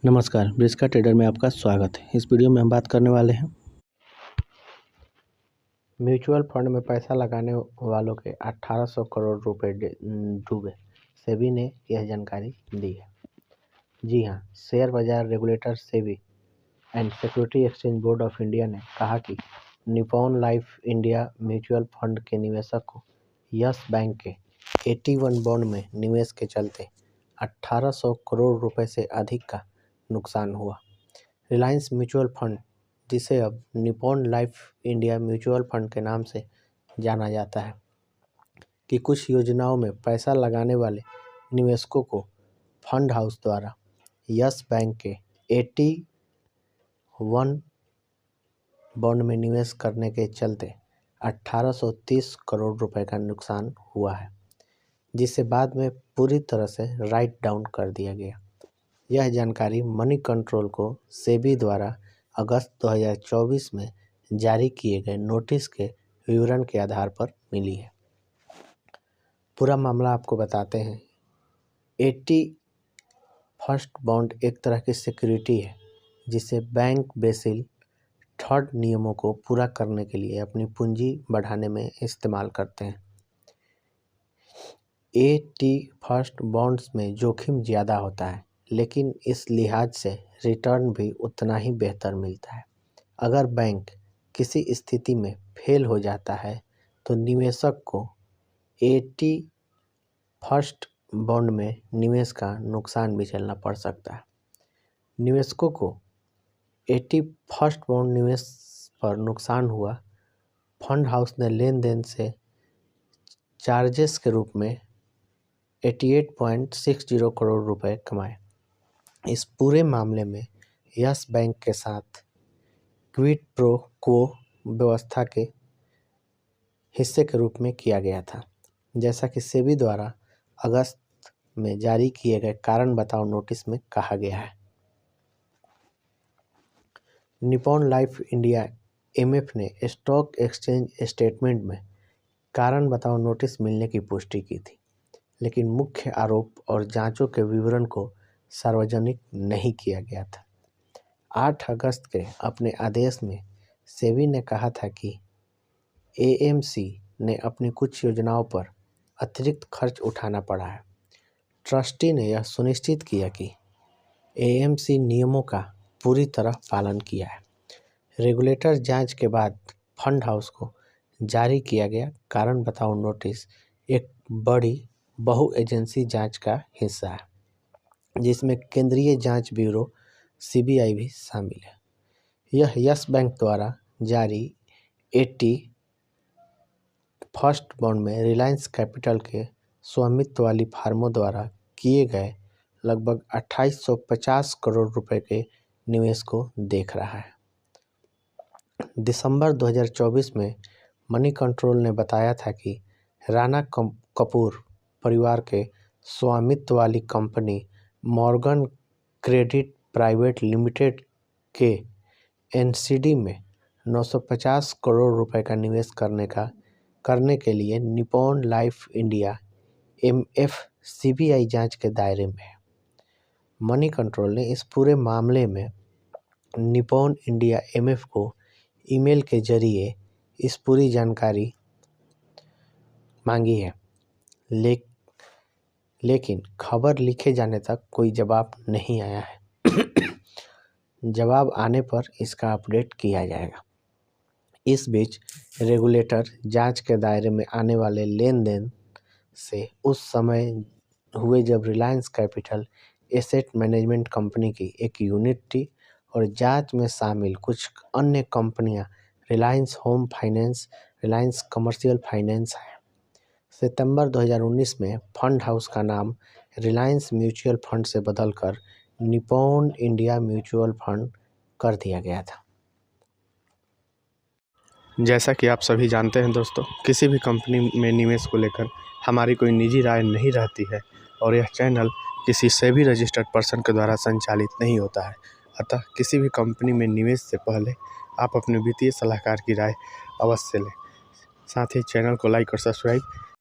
नमस्कार, ब्रिस्का ट्रेडर में आपका स्वागत है। इस वीडियो में हम बात करने वाले हैं म्यूचुअल फंड में पैसा लगाने वालों के 1800 करोड़ रुपए डूबे। सेबी ने यह जानकारी दी है। जी हां, शेयर बाजार regulator SEBI and security exchange board of India ने कहा कि Nippon life India mutual fund के निवेशक को यस बैंक के 81 बॉन्ड में निवेश के चलते 1800 करोड़ रुपए से अधिक का नुकसान हुआ। रिलायंस म्यूचुअल फंड, जिसे अब Nippon life India mutual fund के नाम से जाना जाता है, कि कुछ योजनाओं में पैसा लगाने वाले निवेशकों को फंड हाउस द्वारा यस बैंक के 81 बॉन्ड में निवेश करने के चलते 1830 करोड़ रुपए का नुकसान हुआ है, जिसे बाद में पूरी तरह से राइट डाउन कर दिया गया। यह जानकारी मनी कंट्रोल को सेबी द्वारा अगस्त 2024 में जारी किए गए नोटिस के विवरण के आधार पर मिली है। पूरा मामला आपको बताते हैं। 81 बॉन्ड एक तरह की सिक्योरिटी है जिसे बैंक बेसिल थर्ड नियमों को पूरा करने के लिए अपनी पूंजी बढ़ाने में इस्तेमाल करते हैं। 81 बॉन्ड्स में जोखिम ज़्यादा होता है, लेकिन इस लिहाज से रिटर्न भी उतना ही बेहतर मिलता है। अगर बैंक किसी स्थिति में फेल हो जाता है तो निवेशक को 81 बॉन्ड में निवेश का नुकसान भी झेलना पड़ सकता है। निवेशकों को 81 बॉन्ड निवेश पर नुकसान हुआ। फंड हाउस ने लेन देन से चार्जेस के रूप में 88.60 करोड़ रुपए कमाए। इस पूरे मामले में यस बैंक के साथ क्विड प्रो क्वो व्यवस्था के हिस्से के रूप में किया गया था, जैसा कि सेबी द्वारा अगस्त में जारी किए गए कारण बताओ नोटिस में कहा गया है। निप्पॉन लाइफ इंडिया एमएफ ने स्टॉक एक्सचेंज स्टेटमेंट में कारण बताओ नोटिस मिलने की पुष्टि की थी, लेकिन मुख्य आरोप और जांचों के विवरण को सार्वजनिक नहीं किया गया था। 8 अगस्त के अपने आदेश में सेबी ने कहा था कि एएमसी ने अपनी कुछ योजनाओं पर अतिरिक्त खर्च उठाना पड़ा है। ट्रस्टी ने यह सुनिश्चित किया कि एएमसी नियमों का पूरी तरह पालन किया है। रेगुलेटर जांच के बाद फंड हाउस को जारी किया गया कारण बताओ नोटिस एक बड़ी बहु एजेंसी जांच का हिस्सा है, जिसमें केंद्रीय जांच ब्यूरो सीबीआई भी शामिल है। यह यस बैंक द्वारा जारी 81 बॉन्ड में रिलायंस कैपिटल के स्वामित्व वाली फर्मों द्वारा किए गए लगभग 2850 करोड़ रुपए के निवेश को देख रहा है। दिसंबर 2024 में मनी कंट्रोल ने बताया था कि राणा कपूर परिवार के स्वामित्व वाली company Morgan credit private limited के एनसीडी में 950 करोड़ रुपए का निवेश करने के लिए Nippon life India MF CBI जांच के दायरे में है। मनी कंट्रोल ने इस पूरे मामले में निप्पॉन इंडिया एमएफ को ईमेल के जरिए इस पूरी जानकारी मांगी है, लेकिन खबर लिखे जाने तक कोई जवाब नहीं आया है। जवाब आने पर इसका अपडेट किया जाएगा। इस बीच रेगुलेटर जांच के दायरे में आने वाले लेन देन से उस समय हुए जब Reliance capital asset management company की एक यूनिट थी और जांच में शामिल कुछ अन्य कंपनियां Reliance home finance, Reliance commercial finance है। सितंबर 2019 में फंड हाउस का नाम रिलायंस म्यूचुअल फंड से बदलकर निप्पॉन इंडिया म्यूचुअल फंड कर दिया गया था। जैसा कि आप सभी जानते हैं दोस्तों, किसी भी कंपनी में निवेश को लेकर हमारी कोई निजी राय नहीं रहती है और यह चैनल किसी सेबी रजिस्टर्ड पर्सन के द्वारा संचालित नहीं होता है। अतः किसी भी कंपनी में निवेश से पहले आप अपने वित्तीय सलाहकार की राय अवश्य लें। साथ ही चैनल को लाइक और सब्सक्राइब